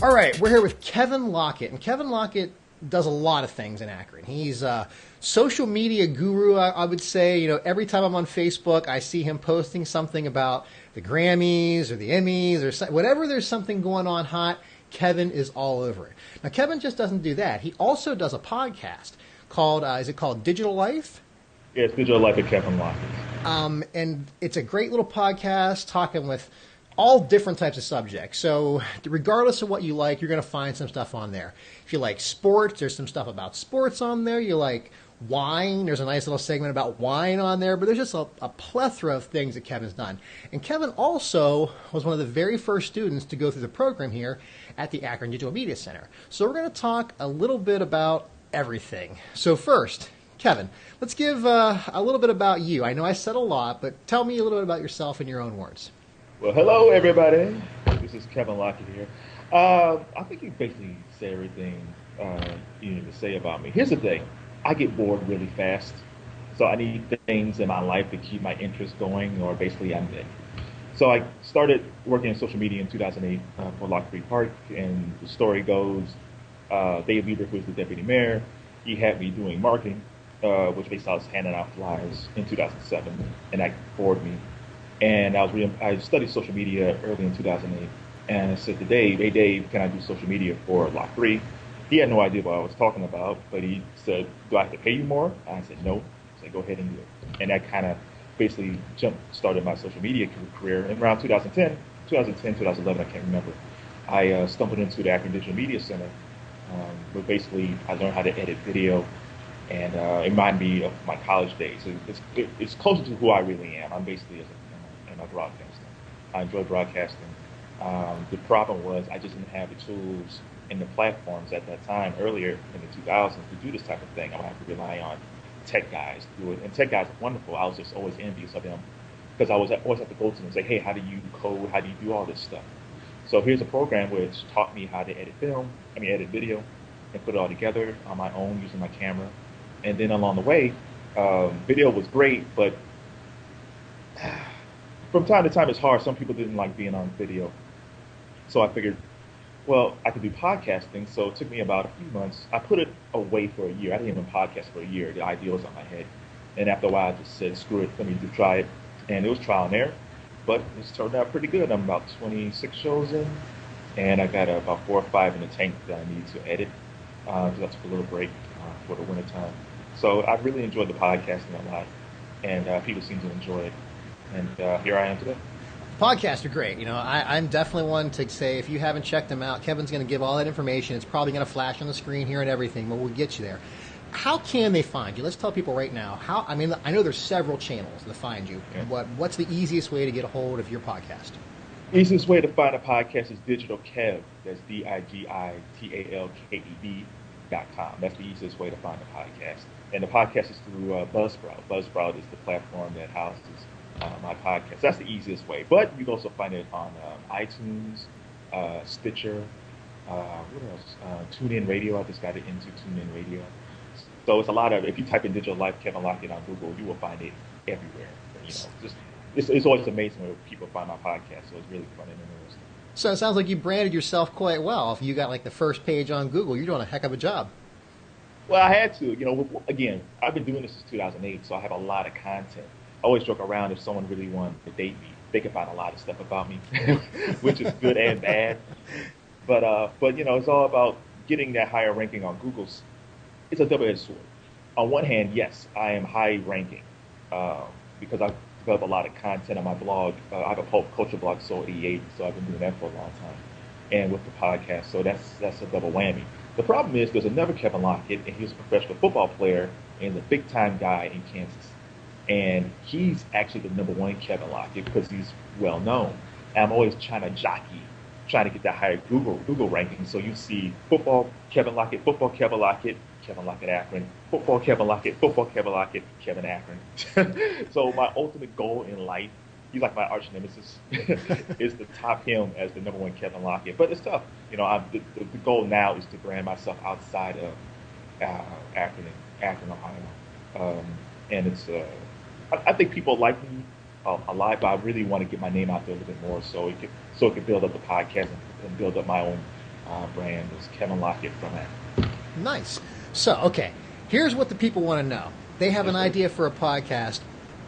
All right, we're here with Kevin Lockett, and Kevin Lockett does a lot of things in Akron. He's a social media guru, I would say. You know, every time I'm on Facebook, I see him posting something about the Grammys or the Emmys or whatever. There's something going on hot, Kevin is all over it. Now, Kevin just doesn't do that. He also does a podcast called, is it called Digital Life? Yeah, it's Digital Life with Kevin Lockett. And it's a great little podcast talking with all different types of subjects. So regardless of what you like, you're going to find some stuff on there. If you like sports, there's some stuff about sports on there. You like wine, there's a nice little segment about wine on there. But there's just a plethora of things that Kevin's done. And Kevin also was one of the very first students to go through the program here at the Akron Digital Media Center. So we're going to talk a little bit about everything. So first, Kevin, let's give a little bit about you. I know I said a lot, but tell me a little bit about yourself in your own words. Well, hello, everybody. This is Kevin Lockett here. I think you basically say everything you need to say about me. Here's the thing. I get bored really fast, so I need things in my life to keep my interest going, or basically I'm dead. So I started working in social media in 2008 for Lockett Park, and the story goes, Dave Lieber, who is the deputy mayor, he had me doing marketing, which basically I was handing out flyers in 2007, and that bored me. And I studied social media early in 2008, and I said to Dave, "Hey Dave, can I do social media for Lot 3?" He had no idea what I was talking about, but he said, "Do I have to pay you more?" And I said, "No." He said, "Go ahead and do it." And that kind of basically started my social media career. And around 2010, 2011, I can't remember, I stumbled into the Akron Digital Media Center, where basically I learned how to edit video. And it reminded me of my college days. It's closer to who I really am. I'm basically a broadcaster. I enjoy broadcasting. The problem was I just didn't have the tools and the platforms at that time, earlier in the 2000s, to do this type of thing. I would have to rely on tech guys to do it. And tech guys are wonderful. I was just always envious of them because I always have to go to them and say, "Hey, how do you code? How do you do all this stuff?" So here's a program which taught me how to edit video, and put it all together on my own using my camera. And then along the way, video was great, but from time to time it's hard. Some people didn't like being on video. So I figured, well, I could do podcasting. So it took me about a few months. I put it away for a year. I didn't even podcast for a year. The idea was on my head. And after a while, I just said, screw it, let me try it. And it was trial and error. But it's turned out pretty good. I'm about 26 shows in. And I got about 4 or 5 in the tank that I need to edit. Because I took a little break for the winter time. So I really enjoyed the podcasting a lot. And people seem to enjoy it. And here I am today. Podcasts are great. You know, I'm definitely one to say if you haven't checked them out, Kevin's going to give all that information. It's probably going to flash on the screen here and everything, but we'll get you there. How can they find you? Let's tell people right now. I know there's several channels to find you. Yeah. What's the easiest way to get a hold of your podcast? Easiest way to find a podcast is Digital Kev. That's DIGITALKEB.com. That's the easiest way to find a podcast. And the podcast is through Buzzsprout. Buzzsprout is the platform that houses my podcast. That's the easiest way. But you can also find it on iTunes, Stitcher, what else? TuneIn Radio. I just got it into TuneIn Radio. So it's a lot of, if you type in Digital Life Kevin Lockett on Google, you will find it everywhere. You know, it's always amazing when people find my podcast. So it's really fun and interesting. So it sounds like you branded yourself quite well. If you got like the first page on Google, you're doing a heck of a job. Well, I had to. You know, again, I've been doing this since 2008, so I have a lot of content. I always joke around, if someone really wanted to date me, they could find a lot of stuff about me, which is good and bad. But you know, it's all about getting that higher ranking on Google's. It's a double-edged sword. On one hand, yes, I am high ranking because I've developed a lot of content on my blog. I have a pop culture blog, Soul 88, so I've been doing that for a long time, and with the podcast, so that's a double whammy. The problem is there's another Kevin Lockett, and he's a professional football player and a big-time guy in Kansas. And he's actually the #1 Kevin Lockett because he's well known. And I'm always trying to get that higher Google ranking. So you see football Kevin Lockett, Kevin Lockett Akron, football Kevin Lockett, Kevin Akron. So my ultimate goal in life, he's like my arch nemesis, is to top him as the #1 Kevin Lockett. But it's tough. You know, the goal now is to brand myself outside of Akron, Ohio. And it's I think people like me a lot, but I really want to get my name out there a little bit more, so it could build up the podcast and build up my own brand is Kevin Lockett from Akron. Nice. So, okay, here's what the people want to know. They have an Yes, sir. idea for a podcast.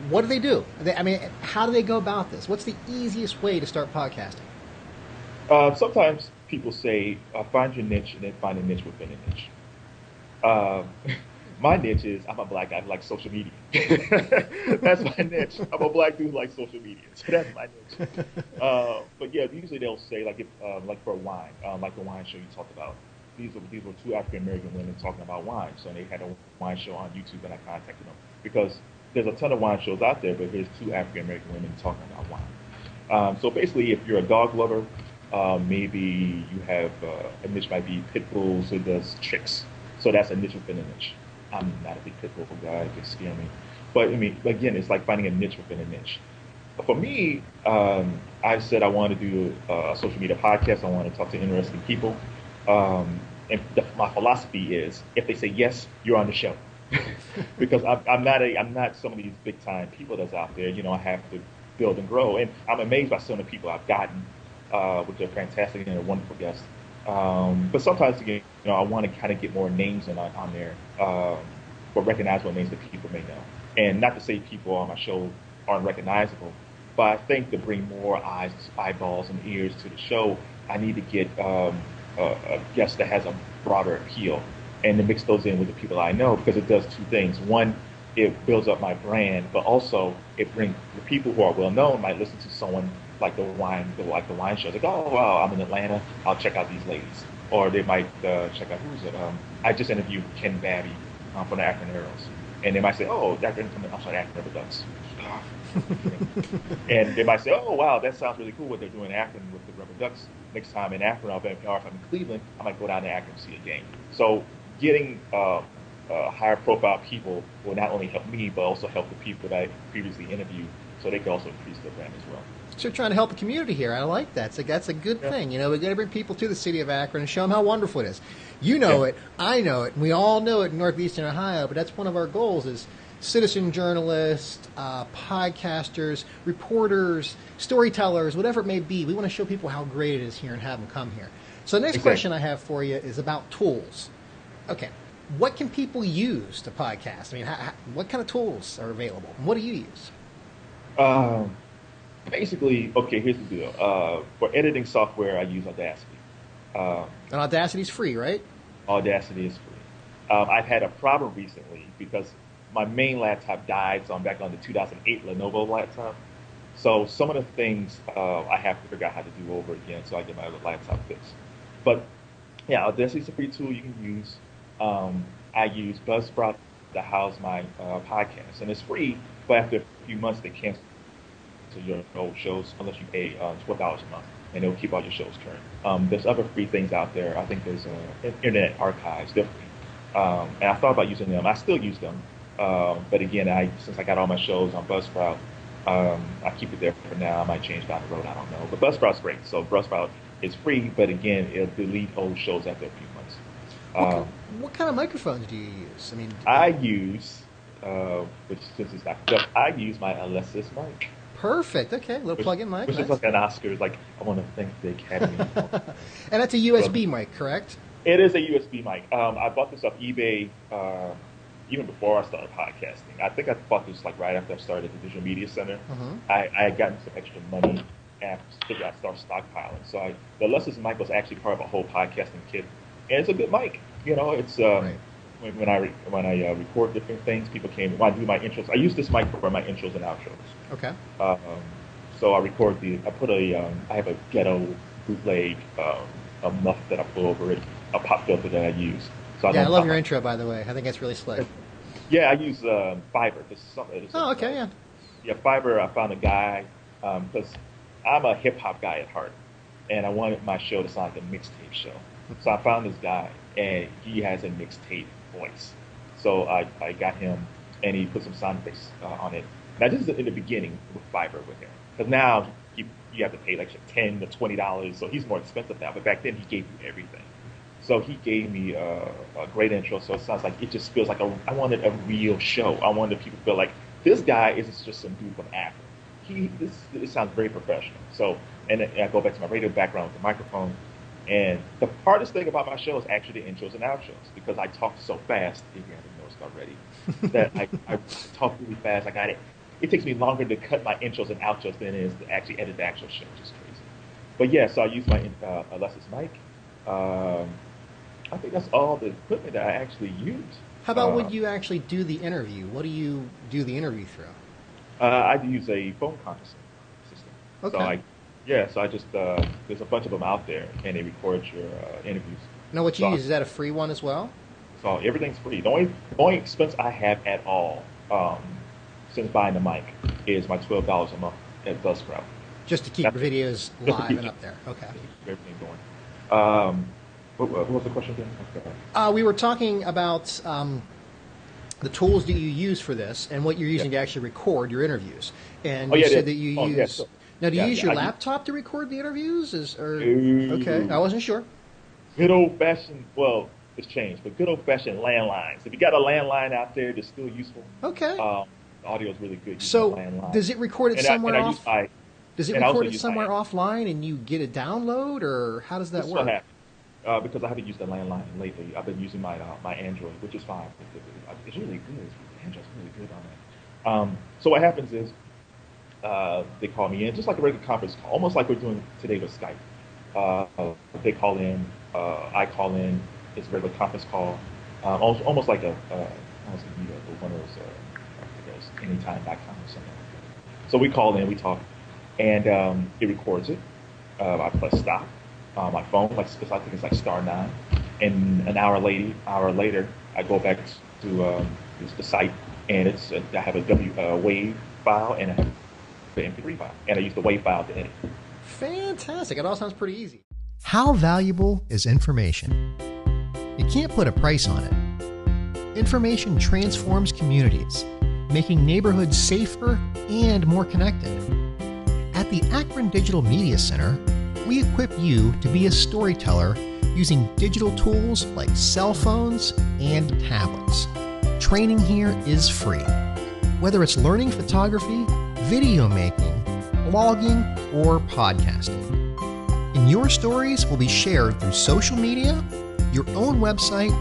What do they do? I mean, how do they go about this? What's the easiest way to start podcasting? Sometimes people say, find your niche and then find a niche within a niche. Um, my niche is I'm a black guy who likes social media. That's my niche. I'm a black dude who likes social media, so that's my niche. But yeah, usually they'll say like if like for wine, like the wine show you talked about. These were two African American women talking about wine. So they had a wine show on YouTube, and I contacted them because there's a ton of wine shows out there, but there's two African American women talking about wine. So basically, if you're a dog lover, maybe you have a niche might be pit bulls who does tricks. So that's a niche within a niche. I'm not a big pit bull guy; it could scare me. But I mean, again, it's like finding a niche within a niche. For me, I said I want to do a social media podcast. I want to talk to interesting people. And my philosophy is, if they say yes, you're on the show. Because I'm not some of these big time people that's out there. You know, I have to build and grow, and I'm amazed by some of the people I've gotten, which are fantastic and they're wonderful guests. But sometimes, again, I want to kind of get more names on there, or recognizable names that people may know. And not to say people on my show aren't recognizable, but I think to bring more eyes, eyeballs, and ears to the show, I need to get a guest that has a broader appeal, and to mix those in with the people I know because it does two things. One, it builds up my brand, but also it brings the people who are well known might listen to someone like the wine shows. Like, oh wow, I'm in Atlanta, I'll check out these ladies, or they might check out who's it. I just interviewed Ken Babby from the Akron Arrows, and they might say, oh, Akron, I'm sorry, Akron River Ducks. And they might say, "Oh, wow, that sounds really cool what they're doing in Akron with the Rubber Ducks. Next time in Akron, or if I'm in Cleveland, I might go down to Akron to see a game." So, getting higher profile people will not only help me, but also help the people that I previously interviewed, so they can also increase their brand as well. So you're trying to help the community here. I like that. So that's a good Yeah, thing. We got to bring people to the city of Akron and show them how wonderful it is. You yeah, know it. I know it. And we all know it in northeastern Ohio. But that's one of our goals: is citizen journalists, podcasters, reporters, storytellers, whatever it may be. We want to show people how great it is here and have them come here. So the next exactly. question I have for you is about tools. Okay, what can people use to podcast? I mean, what kind of tools are available? And what do you use? Um, Basically, okay, here's the deal. For editing software, I use Audacity. Um, And Audacity's free, right? Audacity is free. I've had a problem recently because my main laptop died, so I'm back on the 2008 Lenovo laptop. So some of the things I have to figure out how to do over again so I get my laptop fixed. But yeah, Audacity's a free tool you can use. I use Buzzsprout to house my podcast, and it's free, but after a few months they cancel your old shows unless you pay $12 a month, and it'll keep all your shows current. There's other free things out there. I think there's Internet Archives. They're free. And I thought about using them. I still use them, but again, since I got all my shows on Buzzsprout, I keep it there for now. I might change down the road. I don't know. But Buzzsprout's great. So Buzzsprout is free, but again, it'll delete old shows after a few months. What ki- Um, what kind of microphones do you use? I mean, I use, which since it's not, I use my Alexis mic. perfect. Okay, little which, plug-in mic, which is nice. like an Oscars. Like I want to thank the Academy. And that's a But USB mic, correct? it is a USB mic. I bought this off eBay even before I started podcasting. I think I bought this like right after I started the Digital Media Center. Uh-huh. I had gotten some extra money and figured I'd start stockpiling. So the Lessons mic was actually part of a whole podcasting kit, and it's a good mic. It's Right. when I record different things, people came when I do my intros. I use this mic for my intros and outros. Okay. Um, so I put I have a ghetto bootleg a muff that I put over it, a pop filter that I use. So I Yeah, I don't love pop your my. intro, by the way. I think that's really slick. Yeah, I use Fiverr. This is something. Oh, okay, yeah. Yeah, Fiverr. I found a guy because I'm a hip hop guy at heart, and I wanted my show to sound like a mixtape show. So I found this guy, and he has a mixtape voice. So I got him, and he put some sound effects on it. Now this is in the beginning with Fiverr with him, because now you have to pay like $10 to $20, so he's more expensive now. But back then he gave you everything. So he gave me a great intro. So it sounds like it just feels like I wanted a real show. I wanted people to feel like this guy isn't just some dude from Akron. It sounds very professional. So and I go back to my radio background with the microphone. And the hardest thing about my show is actually the intros and outros because I talk so fast, if you haven't noticed already, that I talk really fast. I got it. It takes me longer to cut my intros and outros than it is to actually edit the actual show, which is crazy. But yeah, so I use my Alexis mic. Um, I think that's all the equipment that I actually use. How about when you actually do the interview? What do you do the interview through? I use a phone conferencing system. So Okay. so I just there's a bunch of them out there, and they record your interviews. Now, what you So, use, is that a free one as well? so everything's free. The only expense I have at all, since buying the mic, is my $12 a month at Buzzsprout. Just to keep That's your videos just to live keep, and up there. Okay. just to keep everything going. What was the question again? Okay. We were talking about the tools that you use for this and what you're using to actually record your interviews. And Oh you yeah, said that you yeah. use. So, Now, do you yeah, use yeah. your I laptop to record the interviews? Okay, I do. wasn't sure. Good old fashioned. Well, it's changed, but good old fashioned landlines. If you got a landline out there that's still useful, Okay. the audio is really good using a So, landline. does it record it And somewhere I use off? my Does it and I also record it use my somewhere offline and you get a download, or how does that this is what work? happened. Because I haven't used the landline lately. I've been using my Android, which is fine. It's really good. Android's really good on that. So what happens is they call me in, just like a regular conference call, almost like we're doing today with Skype. They call in, I call in. It's a regular conference call, almost like almost like one of those, I guess, anytime.com or something like that. So we call in, we talk, and it records it. I press stop on my phone, like I think it's like star 9, and an hour later, I go back to the site, and I have a WAV file and I have the MP3 file, and I use the WAV file to edit. Fantastic. It all sounds pretty easy. How valuable is information? You can't put a price on it. Information transforms communities, making neighborhoods safer and more connected. At the Akron Digital Media Center, we equip you to be a storyteller using digital tools like cell phones and tablets. Training here is free. Whether it's learning photography, video making, blogging, or podcasting. And your stories will be shared through social media, your own website,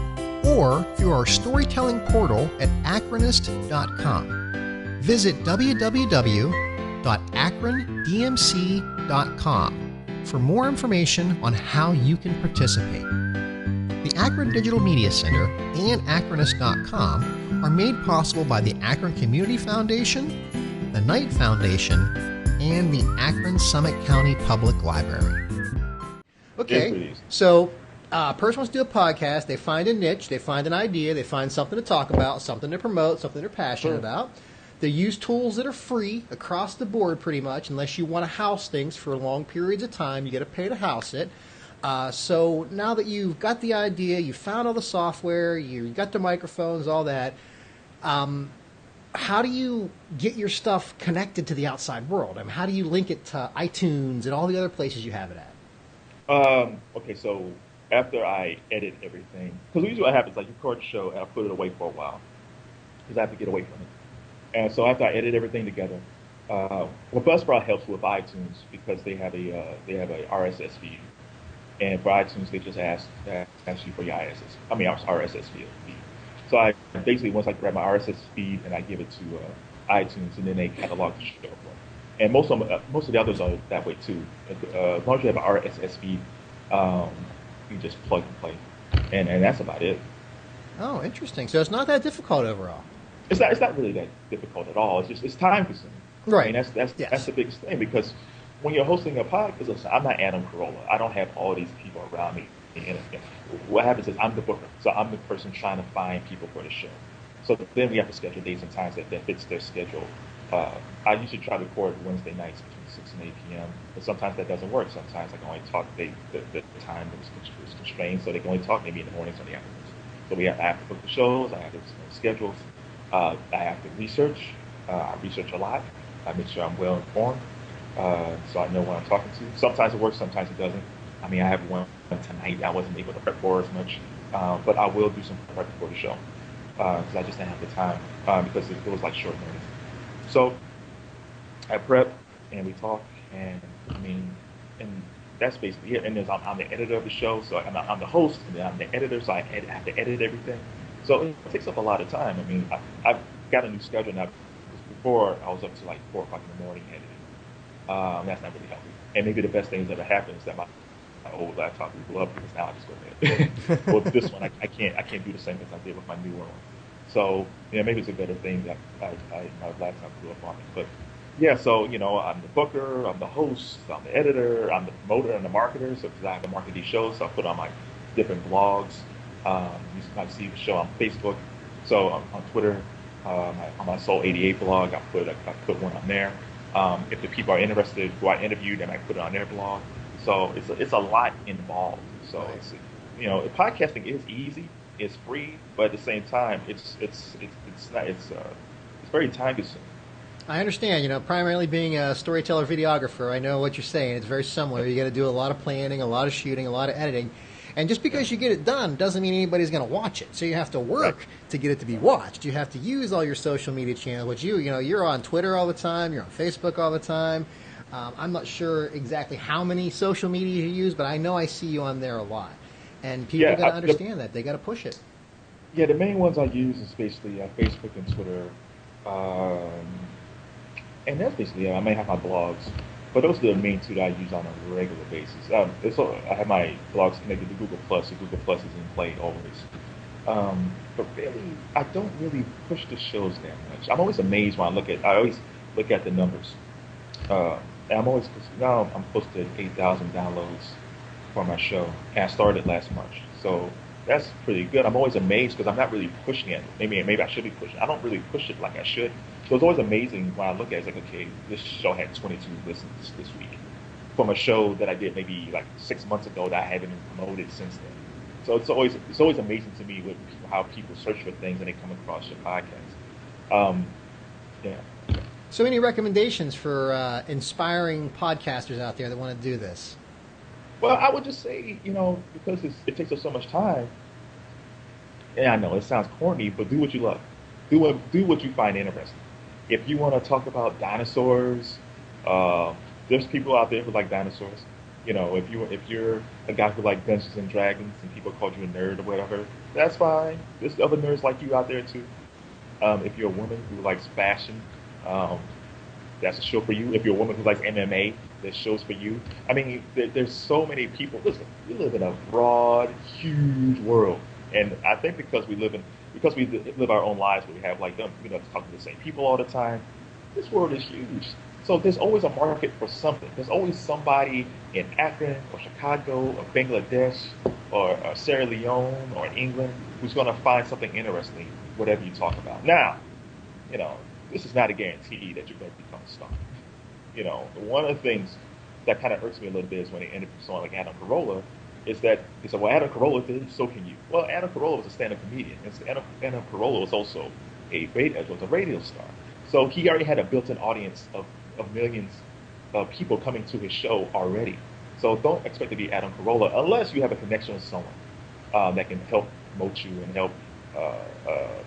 or through our storytelling portal at akronist.com. Visit www.akrondmc.com for more information on how you can participate. The Akron Digital Media Center and Akronist.com are made possible by the Akron Community Foundation, the Knight Foundation, and the Akron Summit County Public Library. Okay, so a person wants to do a podcast, they find a niche, they find an idea, they find something to talk about, something to promote, something they're passionate about. They use tools that are free across the board pretty much, unless you want to house things for long periods of time, you got to pay to house it. So now that you've got the idea, you found all the software, you got the microphones, all that, how do you get your stuff connected to the outside world? I mean, how do you link it to iTunes and all the other places you have it at? Okay, so after I edit everything, because usually what happens, like you record the show and I put it away for a while because I have to get away from it. And so after I edit everything together, well, Buzzsprout helps with iTunes because they have a RSS feed, and for iTunes they just ask you for your RSS feed. So I basically once I grab my RSS feed and I give it to iTunes, and then they catalog the show for me. And most of the others are that way too. As long as you have an RSS feed, you just plug and play, and that's about it. Oh, interesting. So it's not that difficult overall. It's not really that difficult at all. It's time consuming. Right. I mean that's the biggest thing because when you're hosting a podcast, listen, I'm not Adam Carolla. I don't have all these people around me. And what happens is I'm the booker, so I'm the person trying to find people for the show. So then we have to schedule dates and times that fits their schedule. I usually try to record Wednesday nights between 6 and 8 p.m. But sometimes that doesn't work. Sometimes I can only talk the time is constrained, so they can only talk maybe in the mornings or the afternoons. So I have to book the shows. I have to schedules. I have to research. I research a lot. I make sure I'm well informed, so I know what I'm talking to. Sometimes it works, sometimes it doesn't. I mean, I have one tonight I wasn't able to prep for as much, but I will do some prep before the show because I just didn't have the time because it was like short notice. So I prep and we talk, and I mean, and that's basically it. And then I'm the editor of the show, so I'm the host, and then I'm the editor, so have to edit everything. So it takes up a lot of time. I mean, I've got a new schedule now. Because before I was up to like 4 o'clock in the morning editing. That's not really healthy. And maybe the best thing that ever happened is that my old laptop blew up because now I just go ahead. Well, this one I can't do the same things I did with my newer one. So maybe it's a better thing that my laptop blew up on me. But yeah, so I'm the booker, I'm the host, I'm the editor, I'm the promoter and the marketer. So because I have to market these shows, so I put on my different blogs. You might see the show on Facebook. So on Twitter, on my Soul 88 blog, I put one on there. If the people are interested who I interviewed, they might put it on their blog. So it's a lot involved. So Right. it's podcasting is easy, it's free, but at the same time, it's not it's very time consuming. I understand. Primarily being a storyteller videographer, I know what you're saying. It's very similar. You got to do a lot of planning, a lot of shooting, a lot of editing. And just because you get it done doesn't mean anybody's going to watch it. So you have to work Right. to get it to be watched. You have to use all your social media channels. Which you're on Twitter all the time. You're on Facebook all the time. I'm not sure exactly how many social media you use, but I know I see you on there a lot. And people Yeah, got to understand that. They got to push it. yeah. The main ones I use is basically Facebook and Twitter. Um, And that's basically it. I may have my blogs, but those are the main two that I use on a regular basis. I have my blogs connected to Google Plus. So Google Plus is in play always. But really, I don't really push the shows that much. I'm always amazed when I always look at the numbers. And now I'm close to 8,000 downloads for my show, and I started last March. So that's pretty good. I'm always amazed because I'm not really pushing it. Maybe I should be pushing. I don't really push it like I should. So it's always amazing when I look at it. It's like, okay, this show had 22 listens this week from a show that I did maybe like 6 months ago that I haven't even promoted since then. So it's always amazing to me how people search for things and they come across your podcast. Yeah. So, any recommendations for inspiring podcasters out there that want to do this? Well, I would just say, because it takes up so much time. Yeah, I know it sounds corny, but do what you love. Do what you find interesting. If you want to talk about dinosaurs, there's people out there who like dinosaurs. If you're a guy who like Dungeons and Dragons and people called you a nerd or whatever, that's fine. There's other nerds like you out there too. If you're a woman who likes fashion, um, that's a show for you. If you're a woman who likes MMA, there's shows for you. I mean, there's so many people. Listen, we live in a broad, huge world, and I think because we live our own lives, where we have like them, talk to the same people all the time. This world is huge, so there's always a market for something. There's always somebody in Akron or Chicago or Bangladesh or Sierra Leone or England who's going to find something interesting, whatever you talk about. Now, this is not a guarantee that you're going to become a star. One of the things that kind of irks me a little bit is when they interview someone like Adam Carolla, is that they said, well, Adam Carolla did, so can you. Well, Adam Carolla was a stand-up comedian. And so Adam Carolla was also a radio star. So he already had a built-in audience of millions of people coming to his show already. So don't expect to be Adam Carolla unless you have a connection with someone that can help promote you and help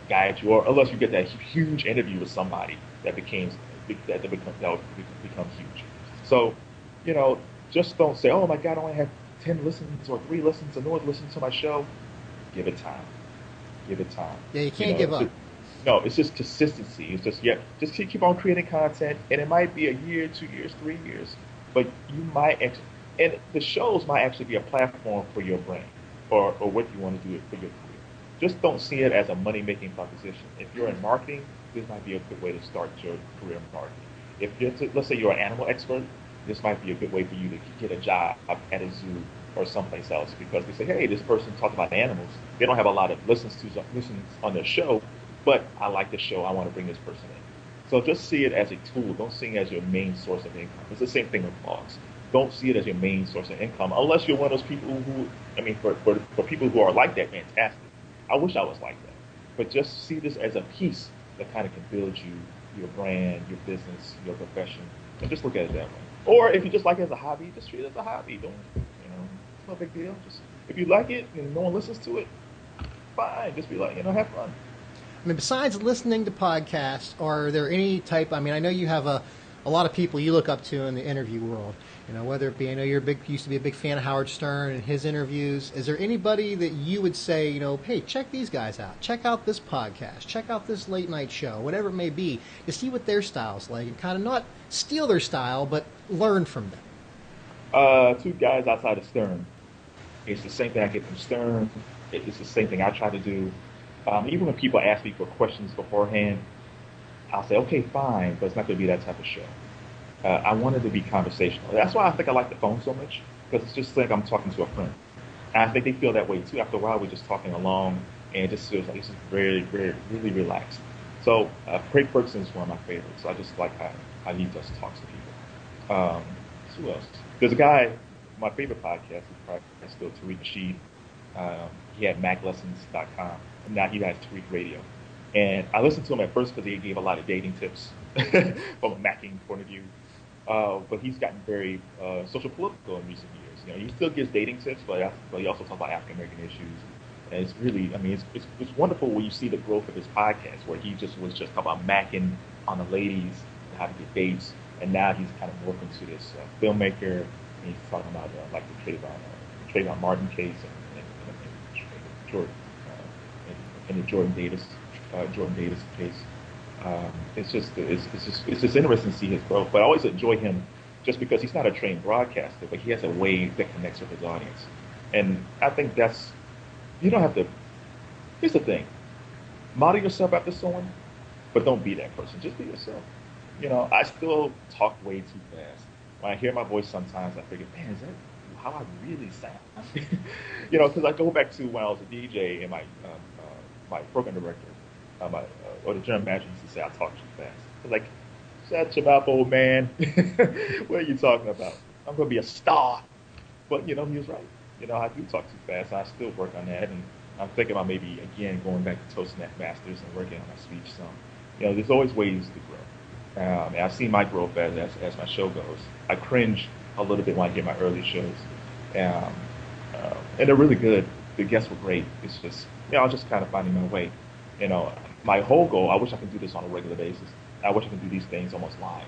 guide you, or unless you get that huge interview with somebody that will become huge. So, just don't say, oh my God, I only have 10 listens or 3 listens, and no one's listening to my show. Give it time. Give it time. Yeah, you can't give up. No, it's just consistency. It's just keep on creating content, and it might be a year, 2 years, 3 years, but you might and the shows might actually be a platform for your brand or what you want to do for your career. Just don't see it as a money-making proposition. If you're in marketing, this might be a good way to start your career in marketing. If let's say you're an animal expert, this might be a good way for you to get a job at a zoo or someplace else, because they say, hey, this person talks about animals. They don't have a lot of listens on their show, but I like the show. I want to bring this person in. So just see it as a tool. Don't see it as your main source of income. It's the same thing with blogs. Don't see it as your main source of income, unless you're one of those people who, for people who are like that, fantastic. I wish I was like that. But just see this as a piece that kind of can build your brand, your business, your profession, and just look at it that way. Or if you just like it as a hobby, just treat it as a hobby. It's no big deal. Just if you like it and no one listens to it, fine. Just be like, have fun. I mean, besides listening to podcasts, are there any type? I mean, I know you have a a lot of people you look up to in the interview world. You know, whether it be, I know used to be a big fan of Howard Stern and his interviews. Is there anybody that you would say, you know, hey, check these guys out, check out this podcast, check out this late night show, whatever it may be, to see what their style's like and kind of not steal their style, but learn from them? Two guys outside of Stern. It's the same thing I get from Stern. It's the same thing I try to do. Even when people ask me for questions beforehand, I'll say, okay, fine, but it's not going to be that type of show. I wanted to be conversational. That's why I think I like the phone so much, because it's just like I'm talking to a friend. And I think they feel that way too. After a while, we're just talking along, and it just feels like it's just very, very, really relaxed. So Craig Ferguson is one of my favorites. So I just like how he just talks to people. Who else? There's a guy, my favorite podcast is probably still Tariq Nasheed. He had MacLessons.com, and now he has Tariq Radio. And I listened to him at first because he gave a lot of dating tips from a Macking point of view. But he's gotten very social political in recent years. You know, he still gives dating tips, but he also talks about African American issues. And it's really, I mean, it's wonderful when you see the growth of his podcast, where he was just talking about macking on the ladies and how to get dates, and now he's kind of morphed into this filmmaker. And he's talking about like the Trayvon Martin case and the Jordan Davis case. It's just interesting to see his growth. But I always enjoy him just because he's not a trained broadcaster, but he has a way that connects with his audience. And I think you don't have to. Here's the thing: model yourself after someone, but don't be that person. Just be yourself. You know, I still talk way too fast. When I hear my voice, sometimes I figure, man, is that how I really sound? You know, because I go back to when I was a DJ and my program director, or the general manager used to say I talk too fast. I was like, shut your mouth, old man. What are you talking about? I'm going to be a star. But, you know, he was right. You know, I do talk too fast. I still work on that. And I'm thinking about maybe, again, going back to Toastmasters and working on my speech some. You know, there's always ways to grow. And I've seen my growth as my show goes. I cringe a little bit when I hear my early shows. And they're really good. The guests were great. It's just, you know, I was just kind of finding my way. You know, my whole goal, I wish I could do this on a regular basis. I wish I could do these things almost live.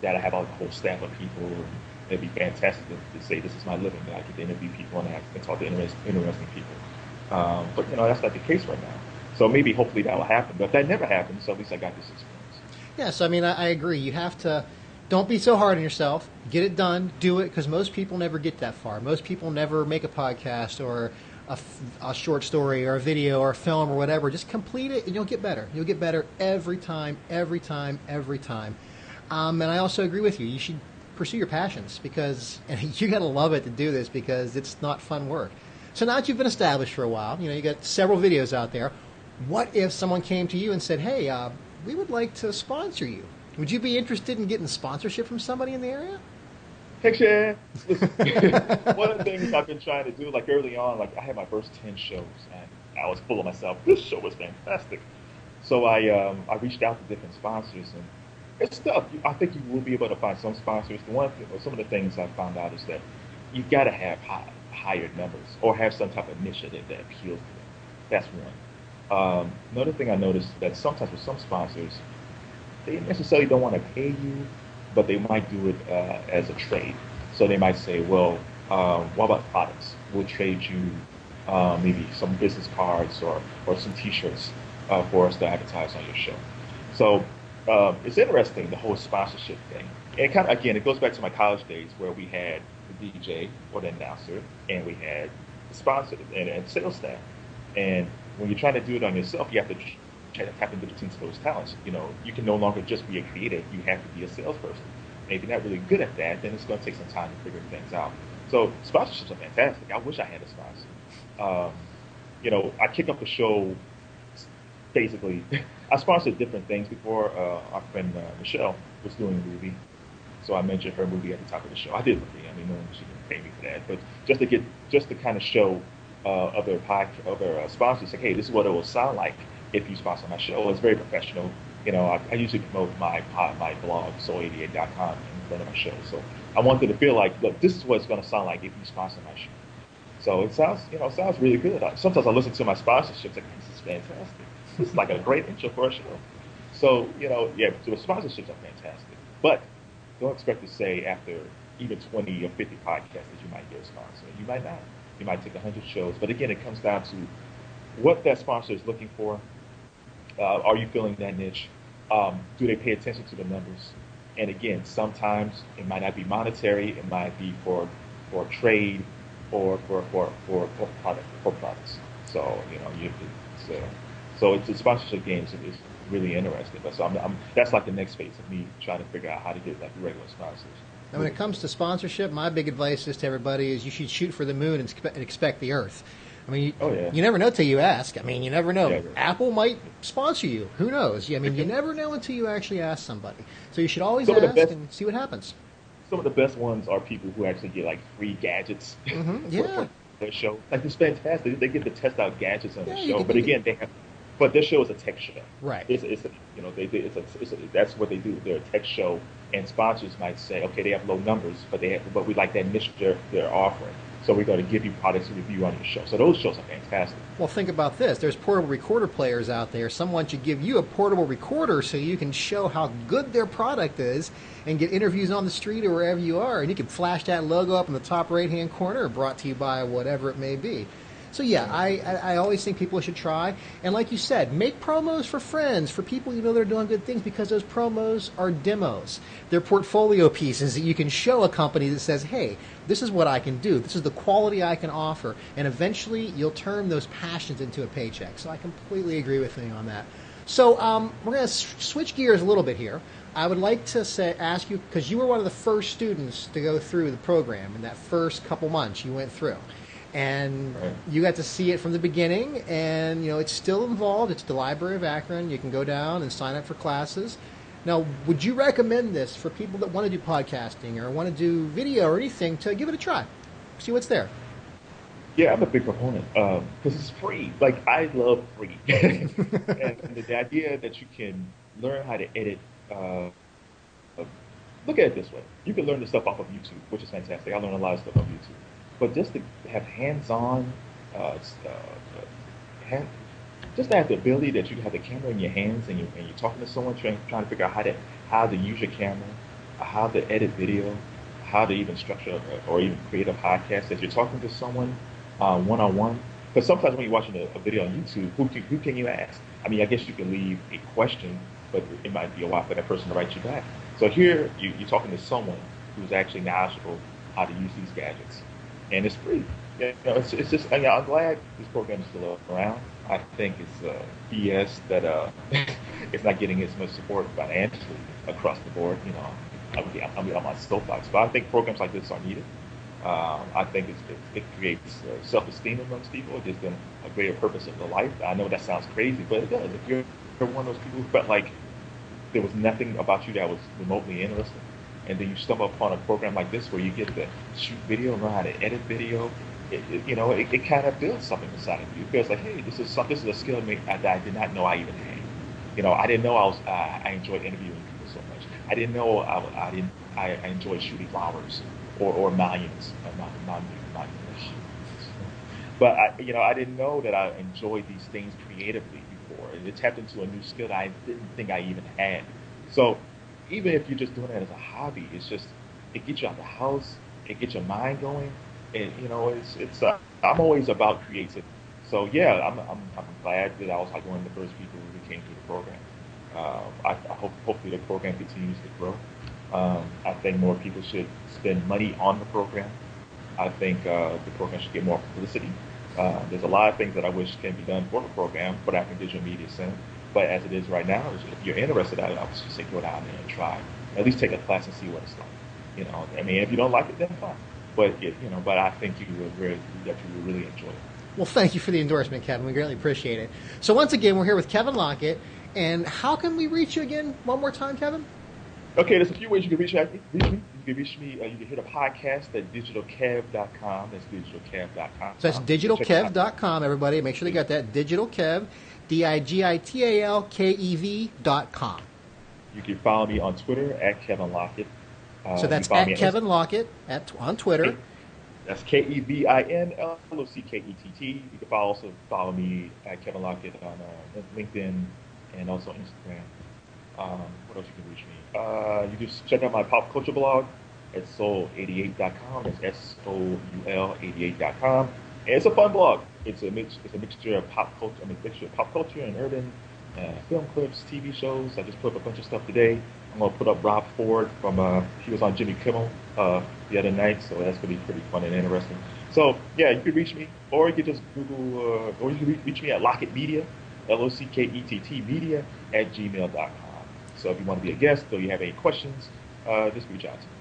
That I have a whole staff of people. It'd be fantastic to say this is my living. That I get to interview people and talk to interesting people. But, you know, that's not the case right now. So maybe, hopefully, that will happen. But if that never happens, so at least I got this experience. Yeah, so I mean, I agree. You have to, don't be so hard on yourself. Get it done. Do it, because most people never get that far. Most people never make a podcast or a short story or a video or a film or whatever. Just complete it and you'll get better. You'll get better every time, every time, every time. And I also agree with you. You should pursue your passions, because you got to love it to do this, because it's not fun work. So now that you've been established for a while, you know, you got several videos out there. What if someone came to you and said, hey, we would like to sponsor you? Would you be interested in getting sponsorship from somebody in the area? Heck yeah. Listen, one of the things I've been trying to do, like early on, like I had my first 10 shows and I was full of myself. This show was fantastic. So I reached out to different sponsors, and it's tough. I think you will be able to find some sponsors. Some of the things I found out is that you got to have higher numbers or have some type of initiative that appeals to them. That's one. Another thing I noticed that sometimes with some sponsors, they necessarily don't want to pay you, but they might do it as a trade. So they might say, well, what about products? We'll trade you maybe some business cards or some T-shirts for us to advertise on your show. So it's interesting, the whole sponsorship thing. And kind of, again, it goes back to my college days where we had the DJ or the announcer, and we had the sponsor and sales staff. And when you're trying to do it on yourself, you have to try to tap into those talents. You know, you can no longer just be a creative. You have to be a salesperson. And if you're not really good at that, then it's going to take some time to figure things out. So sponsorships are fantastic. I wish I had a sponsor. You know, I kick up the show. Basically, I sponsored different things before. Our friend Michelle was doing a movie, so I mentioned her movie at the top of the show. I did movie. I mean, no one she didn't pay me for that, but just to kind of show other sponsors, like, hey, this is what it will sound like if you sponsor my show. It's very professional. You know, I usually promote my blog, soul88.com, in front of my show. So I wanted to feel like, look, this is what it's going to sound like if you sponsor my show. So it sounds really good. Sometimes I listen to my sponsorships, like, this is fantastic. This is like a great intro for a show. So, you know, yeah, so the sponsorships are fantastic. But don't expect to say after even 20 or 50 podcasts that you might get a sponsor. You might not. You might take 100 shows. But again, it comes down to what that sponsor is looking for. Are you filling that niche? Do they pay attention to the numbers? And again, sometimes it might not be monetary. It might be for trade or for products. So it's the sponsorship games is really interesting. But so that's like the next phase of me trying to figure out how to get like regular sponsors. Now, when it comes to sponsorship, my big advice is to everybody is you should shoot for the moon and expect the earth. I mean, you never know till you ask. I mean, you never know. Yeah. Apple might sponsor you. Who knows? I mean, you never know until you actually ask somebody. So you should always ask and see what happens. Some of the best ones are people who actually get like free gadgets for their show. Like it's fantastic. They get to test out gadgets on the show. But again, but their show is a tech show. Right. That's what they do. They're a tech show, and sponsors might say, okay, they have low numbers, but we like that niche they're offering. So we're going to give you products to review on your show. So those shows are fantastic. Well, think about this. There's portable recorder players out there. Someone should give you a portable recorder so you can show how good their product is and get interviews on the street or wherever you are. And you can flash that logo up in the top right-hand corner, brought to you by whatever it may be. So, yeah, I always think people should try. And like you said, make promos for friends, for people you know that are doing good things, because those promos are demos. They're portfolio pieces that you can show a company that says, hey, this is what I can do. This is the quality I can offer. And eventually you'll turn those passions into a paycheck. So I completely agree with you on that. So we're going to switch gears a little bit here. I would like to ask you, because you were one of the first students to go through the program in that first couple months you went through. And you got to see it from the beginning, and it's still involved. It's the Library of Akron. You can go down and sign up for classes. Now, would you recommend this for people that want to do podcasting or want to do video or anything to give it a try? See what's there. Yeah, I'm a big proponent because it's free. Like, I love free. And the idea that you can learn how to edit, look at it this way. You can learn this stuff off of YouTube, which is fantastic. I learned a lot of stuff off YouTube. But just to have hands-on, just to have the ability that you have the camera in your hands and you're talking to someone trying to figure out how to use your camera, how to edit video, how to even structure or even create a podcast as you're talking to someone one-on-one. Because sometimes when you're watching a video on YouTube, who can you ask? I mean, I guess you can leave a question, but it might be a while for that person to write you back. So here you're talking to someone who's actually knowledgeable how to use these gadgets. And it's free. It's just. I'm glad this program is still around. I think it's BS that it's not getting as much support financially across the board. I'm on my soapbox, but I think programs like this are needed. I think it creates self-esteem amongst people. It gives them a greater purpose of their life. I know that sounds crazy, but it does. If you're one of those people who felt like there was nothing about you that was remotely interesting, and then you stumble upon a program like this where you get to shoot video, learn how to edit video, it kind of builds something inside of you. It feels like, hey, this is a skill that I did not know I even had. I didn't know I enjoyed interviewing people so much. I didn't know I enjoyed shooting flowers or monuments. But I didn't know that I enjoyed these things creatively before. It tapped into a new skill that I didn't think I even had. So even if you're just doing it as a hobby, it gets you out the house, it gets your mind going, and I'm always about creativity. So yeah, I'm glad that I was like one of the first people who came through the program. Hopefully the program continues to grow. I think more people should spend money on the program. I think the program should get more publicity. There's a lot of things that I wish can be done for the program, for the Akron Digital Media Center. But as it is right now, if you're interested in it, I would just say go down there and try. At least take a class and see what it's like. I mean, if you don't like it, then fine. But but I think you will really enjoy it. Well, thank you for the endorsement, Kevin. We greatly appreciate it. So once again, we're here with Kevin Lockett. And how can we reach you again? One more time, Kevin. Okay, there's a few ways you can reach me. You can reach me. You can hit a podcast at digitalkev.com. That's digitalkev.com. So that's digitalkev.com, everybody. Make sure they got that. Digitalkev, digitalkev.com. You can follow me on Twitter at Kevin Lockett. So that's at Kevin Lockett on Twitter. That's KevinLockett. You can also follow me at Kevin Lockett on LinkedIn and also Instagram. What else you can reach me? You just check out my pop culture blog at soul88.com. It's SOUL88.com. And it's a fun blog. It's a mixture of pop culture. I mean, mixture of pop culture and urban film clips, TV shows. I just put up a bunch of stuff today. I'm gonna put up Rob Ford from he was on Jimmy Kimmel the other night, so that's gonna be pretty fun and interesting. So yeah, you can reach me, or you can just Google, or you can reach me at Lockett Media, Lockett Media at gmail.com. So if you want to be a guest or you have any questions, just reach out to me.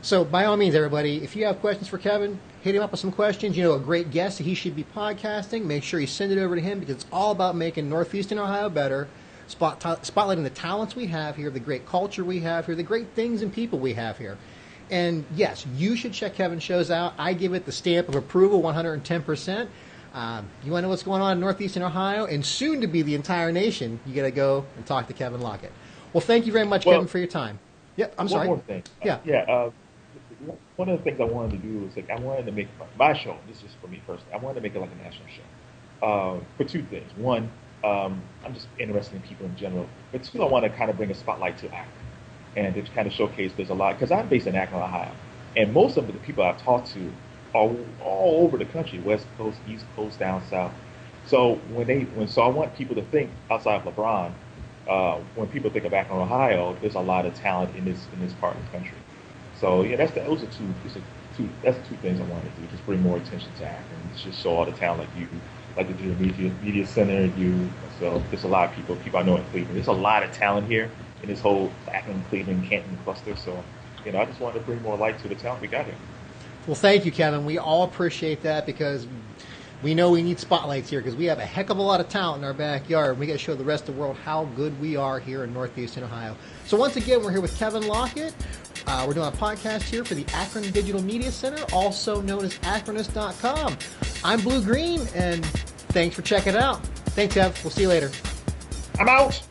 So by all means, everybody, if you have questions for Kevin, hit him up with some questions. You know, a great guest that he should be podcasting. Make sure you send it over to him because it's all about making Northeastern Ohio better, spotlighting the talents we have here, the great culture we have here, the great things and people we have here. And yes, you should check Kevin's shows out. I give it the stamp of approval, 110%. You want to know what's going on in Northeastern Ohio and soon to be the entire nation, you got to go and talk to Kevin Lockett. Well, thank you very much, Kevin, for your time. Yep, I'm sorry. One more thing. Yeah. One of the things I wanted to do was I wanted to make my show. This is just for me personally. I wanted to make it like a national show for two things. One, I'm just interested in people in general. But two, I want to kind of bring a spotlight to Akron and to kind of showcase there's a lot because I'm based in Akron, Ohio, and most of the people I've talked to are all over the country, West Coast, East Coast, down south. So so I want people to think outside of LeBron. When people think of Akron, Ohio, there's a lot of talent in this part of the country. So yeah, that's the two things I wanted to do. Just bring more attention to Akron. Just show all the talent like the media center. So there's a lot of people I know in Cleveland. There's a lot of talent here in this whole Akron, Cleveland, Canton cluster. So I just wanted to bring more light to the talent we got here. Well, thank you, Kevin. We all appreciate that because we know we need spotlights here because we have a heck of a lot of talent in our backyard. We got to show the rest of the world how good we are here in Northeastern Ohio. So once again, we're here with Kevin Lockett. We're doing a podcast here for the Akron Digital Media Center, also known as Akronist.com. I'm Blue Green, and thanks for checking it out. Thanks, Kev. We'll see you later. I'm out.